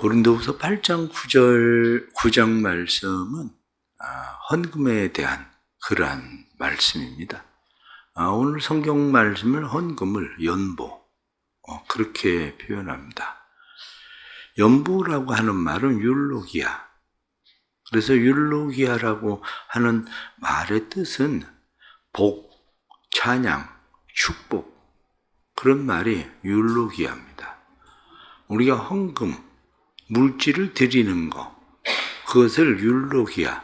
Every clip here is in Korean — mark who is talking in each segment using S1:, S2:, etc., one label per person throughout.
S1: 고린도후서 8장 9장 말씀은 헌금에 대한 그러한 말씀입니다. 오늘 성경 말씀을 헌금을 연보 그렇게 표현합니다. 연보라고 하는 말은 율로기아. 그래서 율로기아라고 하는 말의 뜻은 복, 찬양, 축복, 그런 말이 율로기아입니다. 우리가 헌금, 물질을 드리는 것, 그것을 율로기아.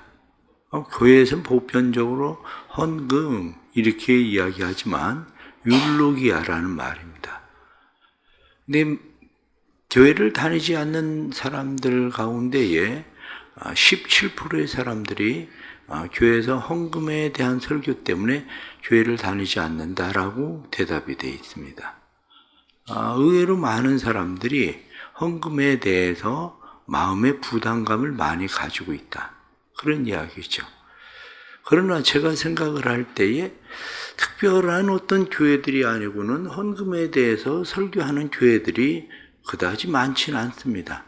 S1: 교회에서는 보편적으로 헌금 이렇게 이야기하지만 율로기아라는 말입니다. 근데 교회를 다니지 않는 사람들 가운데에 17%의 사람들이 교회에서 헌금에 대한 설교 때문에 교회를 다니지 않는다라고 대답이 되어 있습니다. 의외로 많은 사람들이 헌금에 대해서 마음의 부담감을 많이 가지고 있다. 그런 이야기죠. 그러나 제가 생각을 할 때에 특별한 어떤 교회들이 아니고는 헌금에 대해서 설교하는 교회들이 그다지 많지는 않습니다.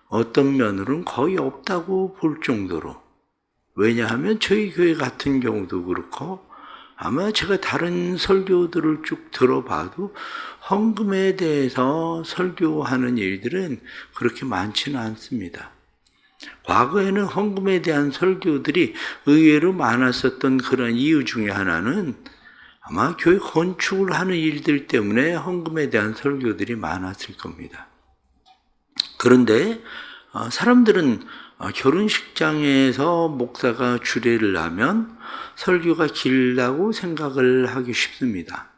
S1: 어떤 면으로는 거의 없다고 볼 정도로. 왜냐하면 저희 교회 같은 경우도 그렇고 아마 제가 다른 설교들을 쭉 들어봐도 헌금에 대해서 설교하는 일들은 그렇게 많지는 않습니다. 과거에는 헌금에 대한 설교들이 의외로 많았었던 그런 이유 중에 하나는 아마 교회 건축을 하는 일들 때문에 헌금에 대한 설교들이 많았을 겁니다. 그런데 사람들은 결혼식장에서 목사가 주례를 하면 설교가 길다고 생각을 하기 쉽습니다.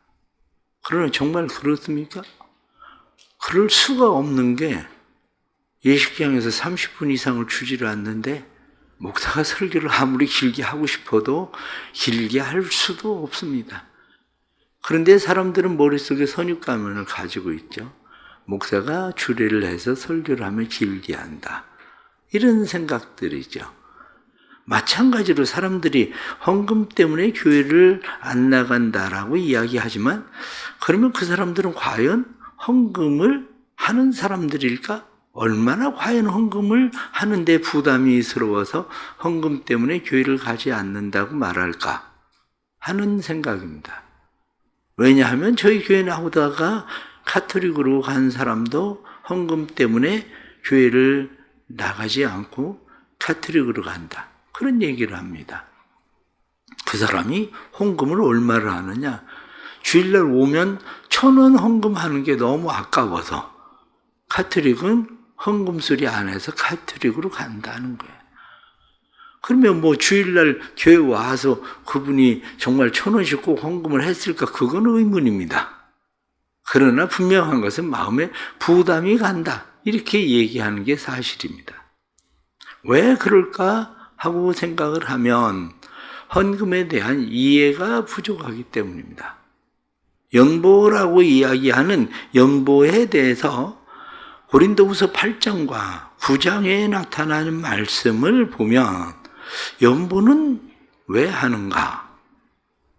S1: 그러나 정말 그렇습니까? 그럴 수가 없는 게 예식장에서 30분 이상을 주지를 않는데 목사가 설교를 아무리 길게 하고 싶어도 길게 할 수도 없습니다. 그런데 사람들은 머릿속에 선입관을 가지고 있죠. 목사가 주례를 해서 설교를 하면 길게 한다. 이런 생각들이죠. 마찬가지로 사람들이 헌금 때문에 교회를 안 나간다라고 이야기하지만 그러면 그 사람들은 과연 헌금을 하는 사람들일까? 얼마나 과연 헌금을 하는데 부담이스러워서 헌금 때문에 교회를 가지 않는다고 말할까 하는 생각입니다. 왜냐하면 저희 교회 나오다가 카톨릭으로 간 사람도 헌금 때문에 교회를 나가지 않고 카톨릭으로 간다. 그런 얘기를 합니다. 그 사람이 헌금을 얼마를 하느냐? 주일날 오면 1,000원 헌금하는 게 너무 아까워서 카톨릭은 헌금 소리 안 해서 카톨릭으로 간다는 거예요. 그러면 주일날 교회 와서 그분이 정말 1,000원씩 꼭 헌금을 했을까? 그건 의문입니다. 그러나 분명한 것은 마음에 부담이 간다. 이렇게 얘기하는 게 사실입니다. 왜 그럴까 하고 생각을 하면 헌금에 대한 이해가 부족하기 때문입니다. 연보라고 이야기하는 연보에 대해서 고린도후서 8장과 9장에 나타나는 말씀을 보면 연보는 왜 하는가?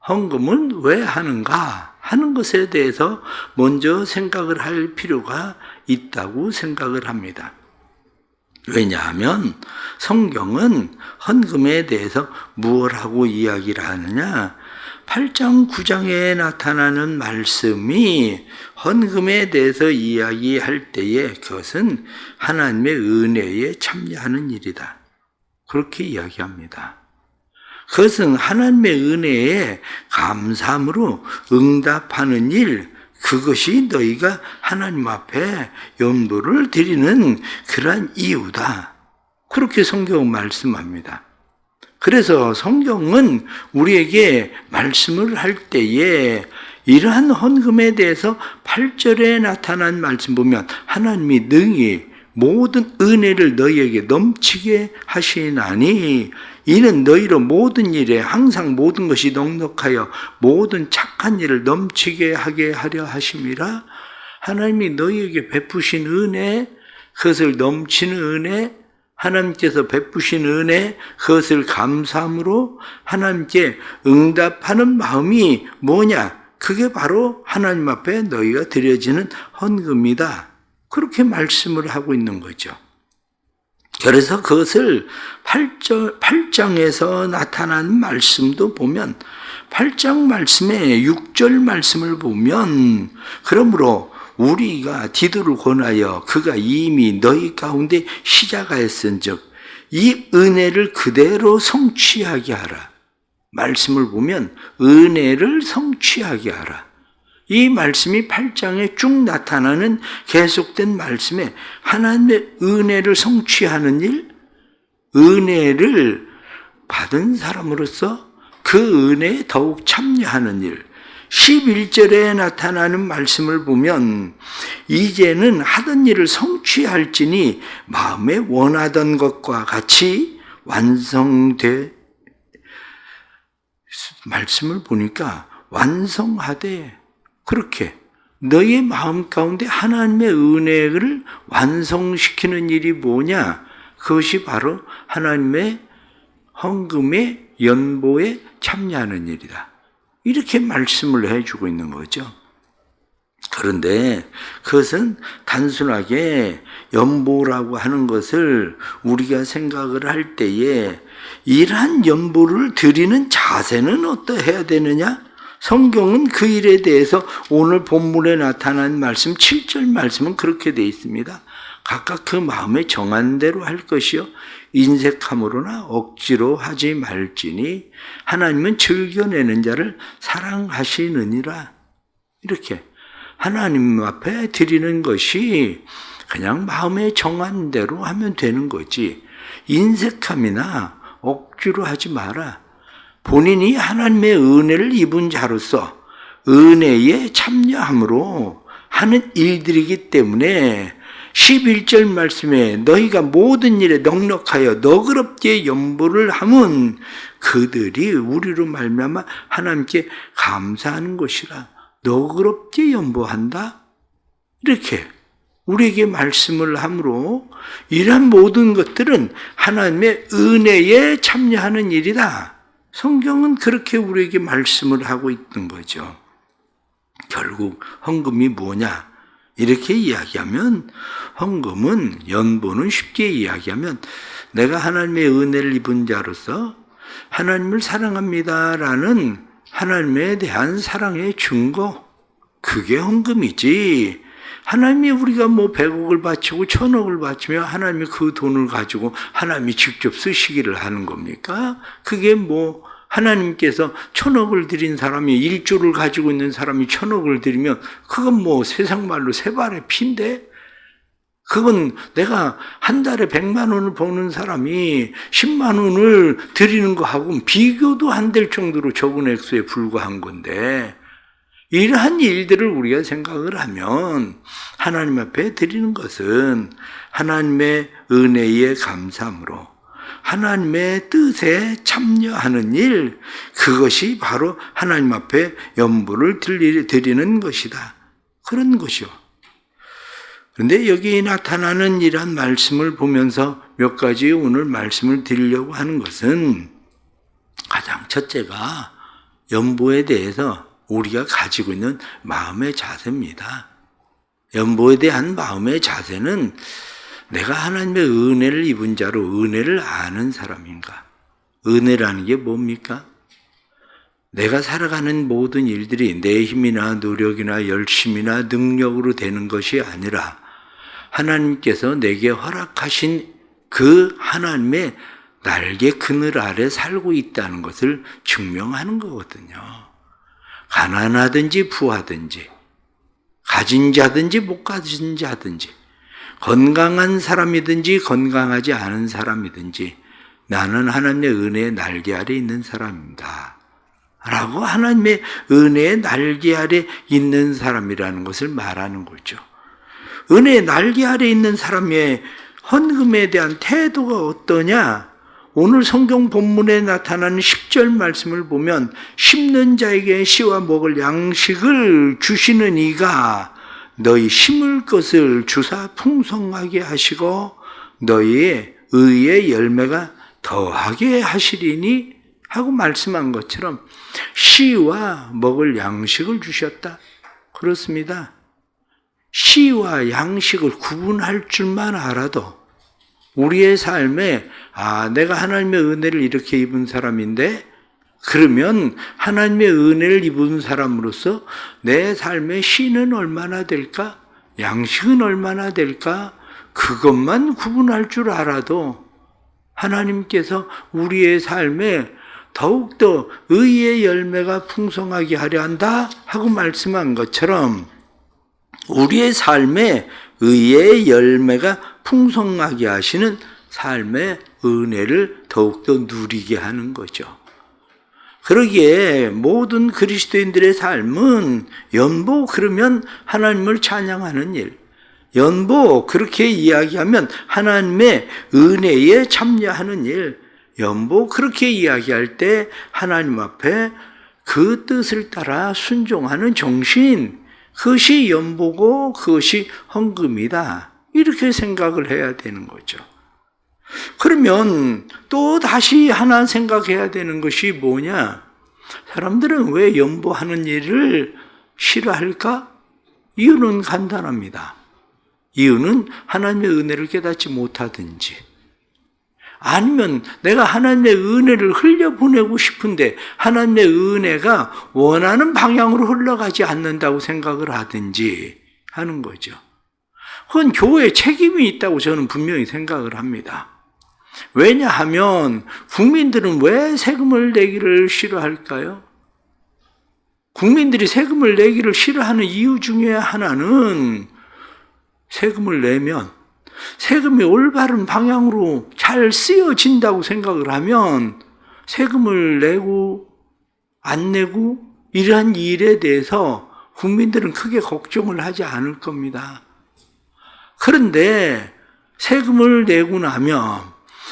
S1: 헌금은 왜 하는가? 하는 것에 대해서 먼저 생각을 할 필요가 있다고 생각을 합니다. 왜냐하면 성경은 헌금에 대해서 무엇하고 이야기를 하느냐? 8장, 9장에 나타나는 말씀이 헌금에 대해서 이야기할 때에 그것은 하나님의 은혜에 참여하는 일이다. 그렇게 이야기합니다. 그것은 하나님의 은혜에 감사함으로 응답하는 일, 그것이 너희가 하나님 앞에 연보를 드리는 그러한 이유다. 그렇게 성경은 말씀합니다. 그래서 성경은 우리에게 말씀을 할 때에 이러한 헌금에 대해서 8절에 나타난 말씀 보면 하나님이 능히 모든 은혜를 너희에게 넘치게 하시나니 이는 너희로 모든 일에 항상 모든 것이 넉넉하여 모든 착한 일을 넘치게 하게 하려 하심이라. 하나님이 너희에게 베푸신 은혜, 그것을 넘치는 은혜, 하나님께서 베푸신 은혜, 그것을 감사함으로 하나님께 응답하는 마음이 뭐냐? 그게 바로 하나님 앞에 너희가 드려지는 헌금이다. 그렇게 말씀을 하고 있는 거죠. 그래서 그것을 8장에서 나타난 말씀도 보면 8장 말씀의 6절 말씀을 보면 그러므로 우리가 디도를 권하여 그가 이미 너희 가운데 시작하였은즉 이 은혜를 그대로 성취하게 하라. 말씀을 보면 은혜를 성취하게 하라. 이 말씀이 8장에 쭉 나타나는 계속된 말씀에 하나님의 은혜를 성취하는 일, 은혜를 받은 사람으로서 그 은혜에 더욱 참여하는 일, 11절에 나타나는 말씀을 보면 이제는 하던 일을 성취할지니 마음에 원하던 것과 같이 완성돼 말씀을 보니까 완성하되 그렇게 너의 마음 가운데 하나님의 은혜를 완성시키는 일이 뭐냐? 그것이 바로 하나님의 헌금의 연보에 참여하는 일이다. 이렇게 말씀을 해주고 있는 거죠. 그런데 그것은 단순하게 연보라고 하는 것을 우리가 생각을 할 때에 이러한 연보를 드리는 자세는 어떠해야 되느냐? 성경은 그 일에 대해서 오늘 본문에 나타난 말씀 7절 말씀은 그렇게 되어 있습니다. 각각 그 마음에 정한 대로 할 것이요 인색함으로나 억지로 하지 말지니 하나님은 즐겨내는 자를 사랑하시느니라. 이렇게 하나님 앞에 드리는 것이 그냥 마음에 정한 대로 하면 되는 거지 인색함이나 억지로 하지 마라. 본인이 하나님의 은혜를 입은 자로서 은혜에 참여함으로 하는 일들이기 때문에 11절 말씀에 너희가 모든 일에 넉넉하여 너그럽게 연보를 하면 그들이 우리로 말미암아 하나님께 감사하는 것이라. 너그럽게 연보한다? 이렇게 우리에게 말씀을 함으로 이러한 모든 것들은 하나님의 은혜에 참여하는 일이다. 성경은 그렇게 우리에게 말씀을 하고 있는 거죠. 결국 헌금이 뭐냐? 이렇게 이야기하면 헌금은 연보는 쉽게 이야기하면 내가 하나님의 은혜를 입은 자로서 하나님을 사랑합니다라는 하나님에 대한 사랑의 증거, 그게 헌금이지. 하나님이 우리가 뭐 100억을 바치고 1000억을 바치며 하나님이 그 돈을 가지고 하나님이 직접 쓰시기를 하는 겁니까? 그게 뭐 하나님께서 1000억을 드린 사람이 1조를 가지고 있는 사람이 1000억을 드리면 그건 뭐 세상 말로 세 발의 피인데 그건 내가 한 달에 100만 원을 버는 사람이 10만 원을 드리는 거하고는 비교도 안 될 정도로 적은 액수에 불과한 건데 이러한 일들을 우리가 생각을 하면 하나님 앞에 드리는 것은 하나님의 은혜에 감사함으로 하나님의 뜻에 참여하는 일, 그것이 바로 하나님 앞에 연보를 드리는 것이다. 그런 것이요. 그런데 여기 나타나는 이러한 말씀을 보면서 몇 가지 오늘 말씀을 드리려고 하는 것은 가장 첫째가 연보에 대해서 우리가 가지고 있는 마음의 자세입니다. 연보에 대한 마음의 자세는 내가 하나님의 은혜를 입은 자로 은혜를 아는 사람인가? 은혜라는 게 뭡니까? 내가 살아가는 모든 일들이 내 힘이나 노력이나 열심이나 능력으로 되는 것이 아니라 하나님께서 내게 허락하신 그 하나님의 날개 그늘 아래 살고 있다는 것을 증명하는 거거든요. 가난하든지 부하든지 가진 자든지 못 가진 자든지 건강한 사람이든지 건강하지 않은 사람이든지 나는 하나님의 은혜의 날개 아래 있는 사람입니다. 라고 하나님의 은혜의 날개 아래 있는 사람이라는 것을 말하는 거죠. 은혜의 날개 아래 있는 사람의 헌금에 대한 태도가 어떠냐? 오늘 성경 본문에 나타나는 10절 말씀을 보면 심는 자에게 씨와 먹을 양식을 주시는 이가 너희 심을 것을 주사 풍성하게 하시고 너희의 의의 열매가 더하게 하시리니 하고 말씀한 것처럼 씨와 먹을 양식을 주셨다. 그렇습니다. 시와 양식을 구분할 줄만 알아도 우리의 삶에 내가 하나님의 은혜를 이렇게 입은 사람인데 그러면 하나님의 은혜를 입은 사람으로서 내 삶의 시는 얼마나 될까? 양식은 얼마나 될까? 그것만 구분할 줄 알아도 하나님께서 우리의 삶에 더욱더 의의 열매가 풍성하게 하려 한다 하고 말씀한 것처럼 우리의 삶에 의의 열매가 풍성하게 하시는 삶의 은혜를 더욱더 누리게 하는 거죠. 그러기에 모든 그리스도인들의 삶은 연보 그러면 하나님을 찬양하는 일, 연보 그렇게 이야기하면 하나님의 은혜에 참여하는 일, 연보 그렇게 이야기할 때 하나님 앞에 그 뜻을 따라 순종하는 정신, 그것이 연보고 그것이 헌금이다. 이렇게 생각을 해야 되는 거죠. 그러면 또 다시 하나 생각해야 되는 것이 뭐냐? 사람들은 왜 연보하는 일을 싫어할까? 이유는 간단합니다. 이유는 하나님의 은혜를 깨닫지 못하든지 아니면 내가 하나님의 은혜를 흘려보내고 싶은데 하나님의 은혜가 원하는 방향으로 흘러가지 않는다고 생각을 하든지 하는 거죠. 그건 교회에 책임이 있다고 저는 분명히 생각을 합니다. 왜냐하면 국민들은 왜 세금을 내기를 싫어할까요? 국민들이 세금을 내기를 싫어하는 이유 중에 하나는 세금을 내면 세금이 올바른 방향으로 잘 쓰여진다고 생각을 하면 세금을 내고 안 내고 이러한 일에 대해서 국민들은 크게 걱정을 하지 않을 겁니다. 그런데 세금을 내고 나면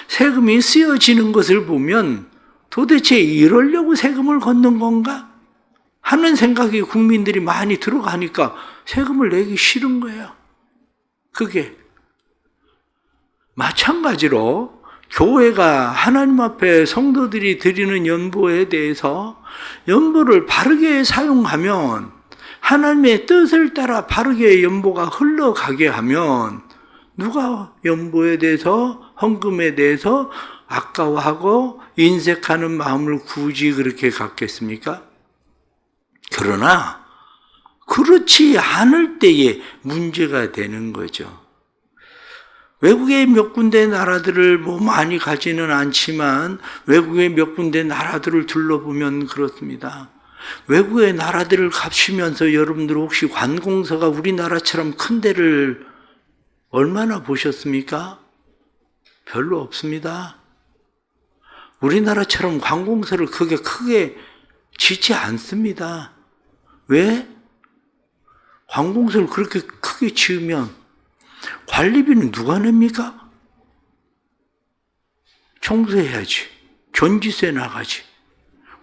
S1: 세금이 쓰여지는 것을 보면 도대체 이러려고 세금을 걷는 건가? 하는 생각이 국민들이 많이 들어가니까 세금을 내기 싫은 거예요. 그게 마찬가지로 교회가 하나님 앞에 성도들이 드리는 연보에 대해서 연보를 바르게 사용하면 하나님의 뜻을 따라 바르게 연보가 흘러가게 하면 누가 연보에 대해서 헌금에 대해서 아까워하고 인색하는 마음을 굳이 그렇게 갖겠습니까? 그러나 그렇지 않을 때에 문제가 되는 거죠. 외국의 몇 군데 나라들을 많이 가지는 않지만 외국의 몇 군데 나라들을 둘러보면 그렇습니다. 외국의 나라들을 가시면서 여러분들 혹시 관공서가 우리나라처럼 큰 데를 얼마나 보셨습니까? 별로 없습니다. 우리나라처럼 관공서를 크게 짓지 않습니다. 왜? 관공서를 그렇게 크게 지으면 관리비는 누가 냅니까? 청소해야지. 전기세 나가지.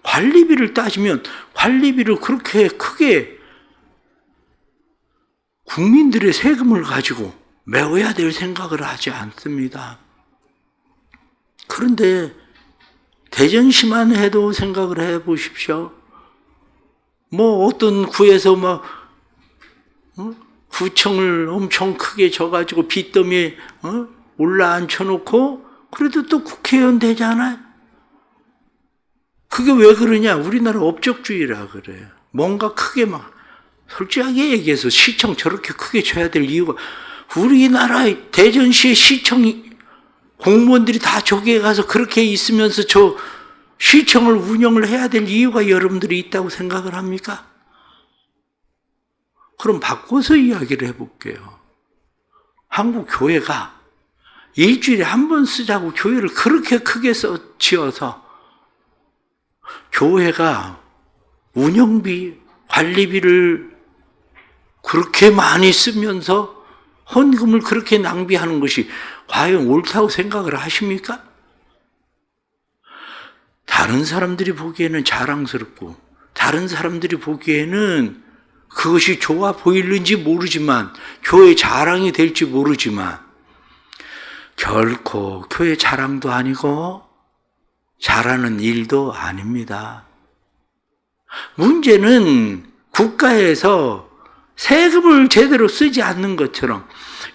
S1: 관리비를 따지면 관리비를 그렇게 크게 국민들의 세금을 가지고 메워야 될 생각을 하지 않습니다. 그런데 대전시만 해도 생각을 해 보십시오. 어떤 구에서 구청을 엄청 크게 져가지고 빚더미에 올라앉혀놓고 그래도 또 국회의원 되잖아요. 그게 왜 그러냐? 우리나라 업적주의라 그래요. 뭔가 크게 솔직하게 얘기해서 시청 저렇게 크게 쳐야 될 이유가 우리나라 대전시의 시청 공무원들이 다 저기에 가서 그렇게 있으면서 저 시청을 운영을 해야 될 이유가 여러분들이 있다고 생각을 합니까? 그럼 바꿔서 이야기를 해볼게요. 한국 교회가 일주일에 한 번 쓰자고 교회를 그렇게 크게 지어서 교회가 운영비, 관리비를 그렇게 많이 쓰면서 헌금을 그렇게 낭비하는 것이 과연 옳다고 생각을 하십니까? 다른 사람들이 보기에는 자랑스럽고 다른 사람들이 보기에는 그것이 좋아 보이는지 모르지만 교회 자랑이 될지 모르지만 결코 교회 자랑도 아니고 잘하는 일도 아닙니다. 문제는 국가에서 세금을 제대로 쓰지 않는 것처럼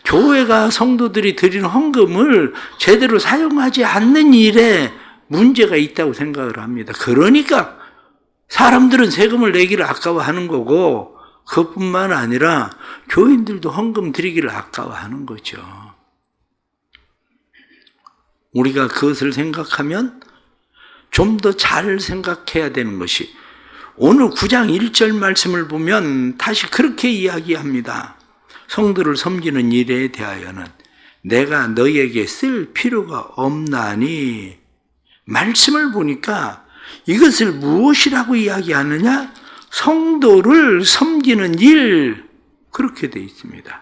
S1: 교회가 성도들이 드리는 헌금을 제대로 사용하지 않는 일에 문제가 있다고 생각을 합니다. 그러니까 사람들은 세금을 내기를 아까워하는 거고, 그것뿐만 아니라 교인들도 헌금 드리기를 아까워하는 거죠. 우리가 그것을 생각하면 좀 더 잘 생각해야 되는 것이, 오늘 9장 1절 말씀을 보면 다시 그렇게 이야기합니다. 성도를 섬기는 일에 대하여는 내가 너희에게 쓸 필요가 없나니, 말씀을 보니까 이것을 무엇이라고 이야기하느냐? 성도를 섬기는 일, 그렇게 되어 있습니다.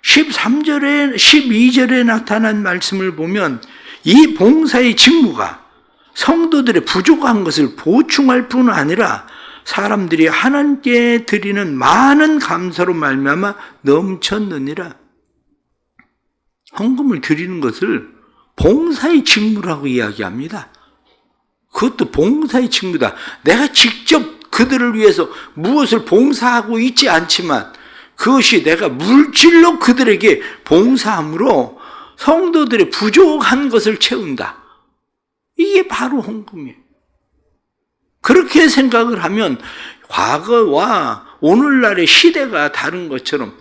S1: 13절에, 12절에 나타난 말씀을 보면 이 봉사의 직무가 성도들의 부족한 것을 보충할 뿐 아니라 사람들이 하나님께 드리는 많은 감사로 말미암아 넘쳤느니라. 헌금을 드리는 것을 봉사의 직무라고 이야기합니다. 그것도 봉사의 직무다. 내가 직접 그들을 위해서 무엇을 봉사하고 있지 않지만 그것이 내가 물질로 그들에게 봉사함으로 성도들의 부족한 것을 채운다. 이게 바로 헌금이에요. 그렇게 생각을 하면 과거와 오늘날의 시대가 다른 것처럼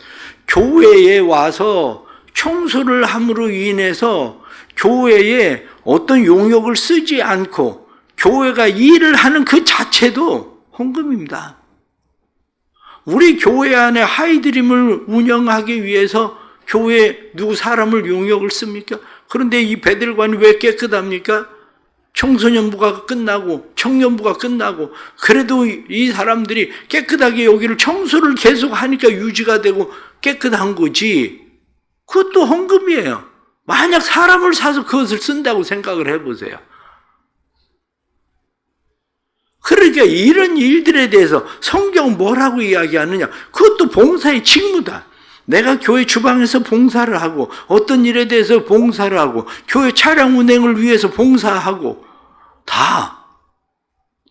S1: 교회에 와서 청소를 함으로 인해서 교회에 어떤 용역을 쓰지 않고 교회가 일을 하는 그 자체도 헌금입니다. 우리 교회 안에 하이드림을 운영하기 위해서 교회에 누구 사람을 용역을 씁니까? 그런데 이 배들관이 왜 깨끗합니까? 청소년부가 끝나고 청년부가 끝나고 그래도 이 사람들이 깨끗하게 여기를 청소를 계속 하니까 유지가 되고 깨끗한 거지. 그것도 헌금이에요. 만약 사람을 사서 그것을 쓴다고 생각을 해보세요. 그러니까 이런 일들에 대해서 성경은 뭐라고 이야기하느냐? 그것도 봉사의 직무다. 내가 교회 주방에서 봉사를 하고 어떤 일에 대해서 봉사를 하고 교회 차량 운행을 위해서 봉사하고 다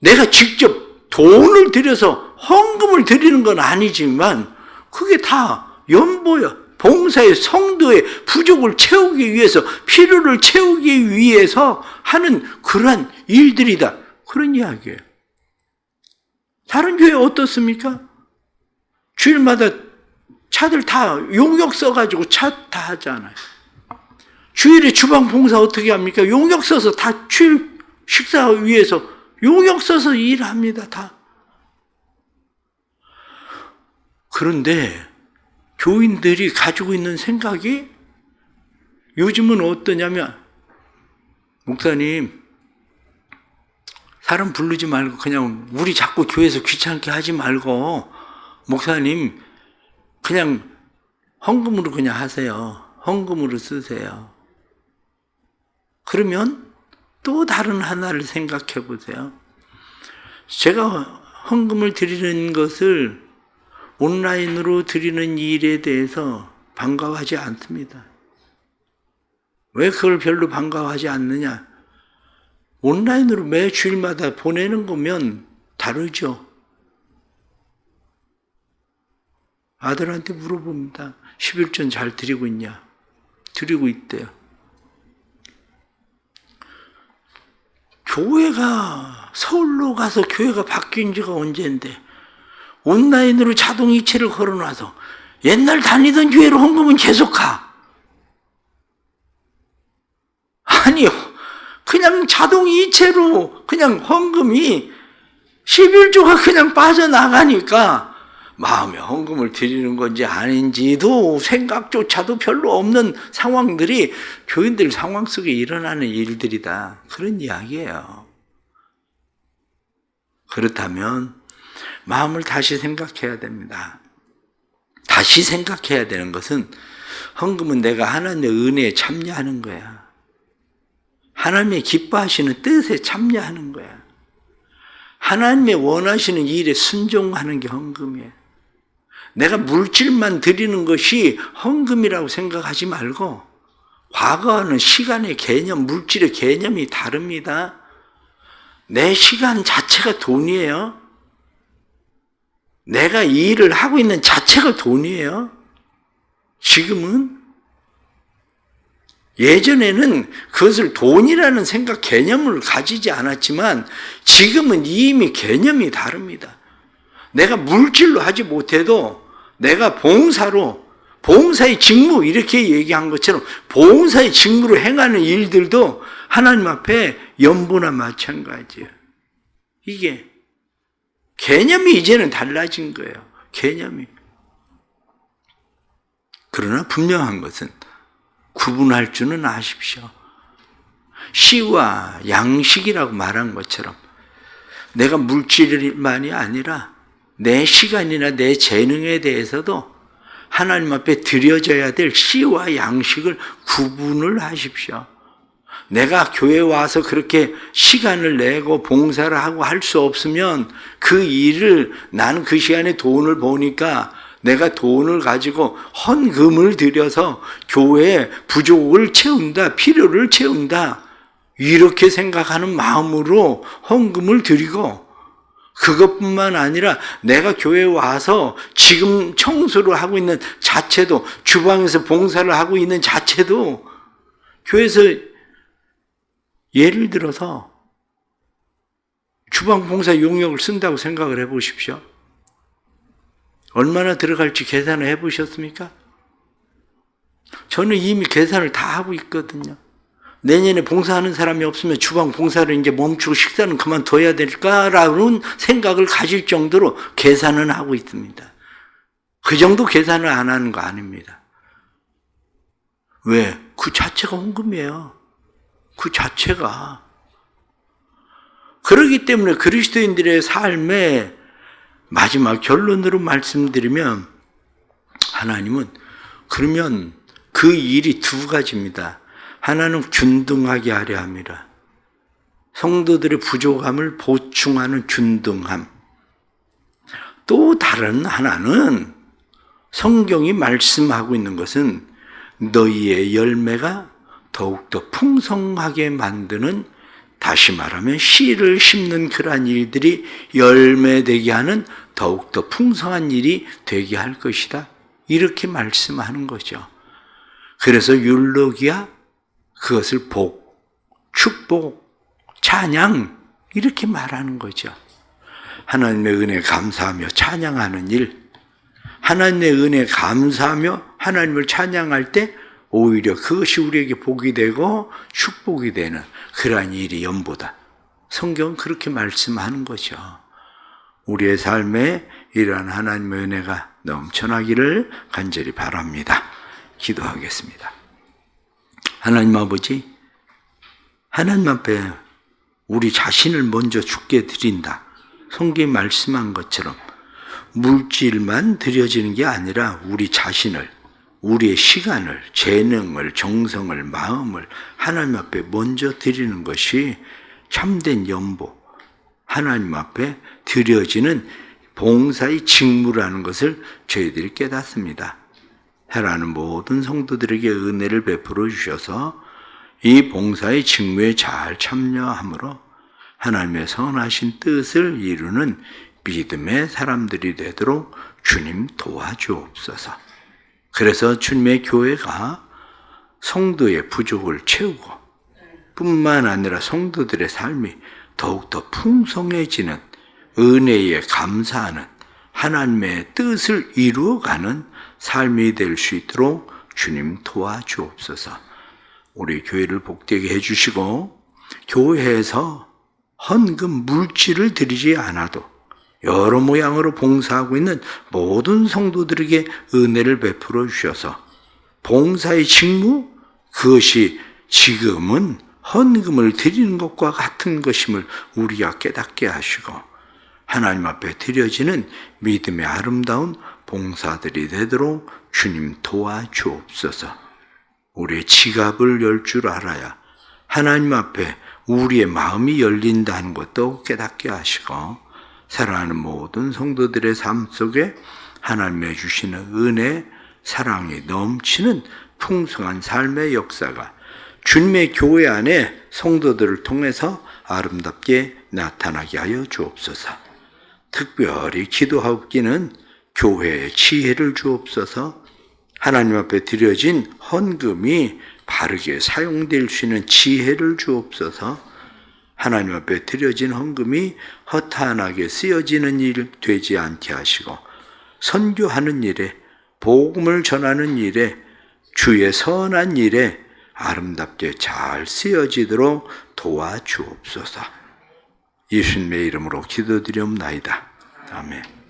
S1: 내가 직접 돈을 들여서 헌금을 드리는 건 아니지만 그게 다 연보야. 봉사의 성도의 부족을 채우기 위해서, 필요를 채우기 위해서 하는 그러한 일들이다. 그런 이야기예요. 다른 교회 어떻습니까? 주일마다 차들 다 용역 써가지고 차 다 하잖아요. 주일에 주방 봉사 어떻게 합니까? 용역 써서 다 주일 식사 위해서 용역 써서 일합니다. 다. 그런데 교인들이 가지고 있는 생각이 요즘은 어떠냐면, 목사님 사람 부르지 말고 그냥 우리 자꾸 교회에서 귀찮게 하지 말고 목사님 그냥 헌금으로 그냥 하세요. 헌금으로 쓰세요. 그러면 또 다른 하나를 생각해 보세요. 제가 헌금을 드리는 것을 온라인으로 드리는 일에 대해서 반가워하지 않습니다. 왜 그걸 별로 반가워하지 않느냐? 온라인으로 매 주일마다 보내는 거면 다르죠. 아들한테 물어봅니다. 11전 잘 드리고 있냐? 드리고 있대요. 교회가, 서울로 가서 교회가 바뀐 지가 언제인데 온라인으로 자동이체를 걸어놔서 옛날 다니던 교회로 헌금은 계속 가. 아니요. 그냥 자동이체로 그냥 헌금이 11조가 그냥 빠져나가니까 마음에 헌금을 드리는 건지 아닌지도 생각조차도 별로 없는 상황들이 교인들 상황 속에 일어나는 일들이다. 그런 이야기예요. 그렇다면 마음을 다시 생각해야 됩니다. 다시 생각해야 되는 것은 헌금은 내가 하나님의 은혜에 참여하는 거야. 하나님의 기뻐하시는 뜻에 참여하는 거야. 하나님의 원하시는 일에 순종하는 게 헌금이에요. 내가 물질만 드리는 것이 헌금이라고 생각하지 말고, 과거와는 시간의 개념, 물질의 개념이 다릅니다. 내 시간 자체가 돈이에요. 내가 이 일을 하고 있는 자체가 돈이에요. 지금은. 예전에는 그것을 돈이라는 생각, 개념을 가지지 않았지만 지금은 이미 개념이 다릅니다. 내가 물질로 하지 못해도 내가 봉사의 직무, 이렇게 얘기한 것처럼 봉사의 직무로 행하는 일들도 하나님 앞에 연보나 마찬가지예요. 이게 개념이 이제는 달라진 거예요. 개념이. 그러나 분명한 것은 구분할 줄은 아십시오. 시와 양식이라고 말한 것처럼 내가 물질만이 아니라 내 시간이나 내 재능에 대해서도 하나님 앞에 드려져야 될 시와 양식을 구분을 하십시오. 내가 교회에 와서 그렇게 시간을 내고 봉사를 하고 할 수 없으면 그 일을, 나는 그 시간에 돈을 버니까 내가 돈을 가지고 헌금을 들여서 교회의 부족을 채운다, 필요를 채운다, 이렇게 생각하는 마음으로 헌금을 드리고, 그것뿐만 아니라 내가 교회에 와서 지금 청소를 하고 있는 자체도, 주방에서 봉사를 하고 있는 자체도, 교회에서 예를 들어서 주방 봉사 용역을 쓴다고 생각을 해보십시오. 얼마나 들어갈지 계산을 해보셨습니까? 저는 이미 계산을 다 하고 있거든요. 내년에 봉사하는 사람이 없으면 주방 봉사를 이제 멈추고 식사는 그만둬야 될까라는 생각을 가질 정도로 계산은 하고 있습니다. 그 정도 계산을 안 하는 거 아닙니다. 왜? 그 자체가 헌금이에요. 그 자체가. 그렇기 때문에 그리스도인들의 삶에 마지막 결론으로 말씀드리면, 하나님은 그러면 그 일이 두 가지입니다. 하나는 균등하게 하려 함이라. 성도들의 부족함을 보충하는 균등함. 또 다른 하나는 성경이 말씀하고 있는 것은 너희의 열매가 더욱더 풍성하게 만드는, 다시 말하면 씨를 심는 그러한 일들이 열매되게 하는 더욱더 풍성한 일이 되게 할 것이다. 이렇게 말씀하는 거죠. 그래서 율로기아, 그것을 복, 축복, 찬양, 이렇게 말하는 거죠. 하나님의 은혜에 감사하며 찬양하는 일, 하나님의 은혜에 감사하며 하나님을 찬양할 때 오히려 그것이 우리에게 복이 되고 축복이 되는 그러한 일이 연보다. 성경은 그렇게 말씀하는 거죠. 우리의 삶에 이러한 하나님의 은혜가 넘쳐나기를 간절히 바랍니다. 기도하겠습니다. 하나님 아버지, 하나님 앞에 우리 자신을 먼저 주께 드린다. 성경이 말씀한 것처럼 물질만 드려지는 게 아니라 우리 자신을, 우리의 시간을, 재능을, 정성을, 마음을 하나님 앞에 먼저 드리는 것이 참된 연보, 하나님 앞에 드려지는 봉사의 직무라는 것을 저희들이 깨닫습니다. 해라는 모든 성도들에게 은혜를 베풀어 주셔서 이 봉사의 직무에 잘 참여함으로 하나님의 선하신 뜻을 이루는 믿음의 사람들이 되도록 주님 도와주옵소서. 그래서 주님의 교회가 성도의 부족을 채우고 뿐만 아니라 성도들의 삶이 더욱더 풍성해지는, 은혜에 감사하는, 하나님의 뜻을 이루어가는 삶이 될 수 있도록 주님 도와주옵소서. 우리 교회를 복되게 해주시고 교회에서 헌금 물질을 드리지 않아도 여러 모양으로 봉사하고 있는 모든 성도들에게 은혜를 베풀어 주셔서 봉사의 직무, 그것이 지금은 헌금을 드리는 것과 같은 것임을 우리가 깨닫게 하시고 하나님 앞에 드려지는 믿음의 아름다운 봉사들이 되도록 주님 도와주옵소서. 우리의 지갑을 열 줄 알아야 하나님 앞에 우리의 마음이 열린다는 것도 깨닫게 하시고 사랑하는 모든 성도들의 삶 속에 하나님의 주시는 은혜, 사랑이 넘치는 풍성한 삶의 역사가 주님의 교회 안에 성도들을 통해서 아름답게 나타나게 하여 주옵소서. 특별히 기도하옵기는 교회에 지혜를 주옵소서. 하나님 앞에 드려진 헌금이 바르게 사용될 수 있는 지혜를 주옵소서. 하나님 앞에 드려진 헌금이 허탄하게 쓰여지는 일 되지 않게 하시고 선교하는 일에, 복음을 전하는 일에, 주의 선한 일에 아름답게 잘 쓰여지도록 도와주옵소서. 예수님의 이름으로 기도드리옵나이다. 아멘.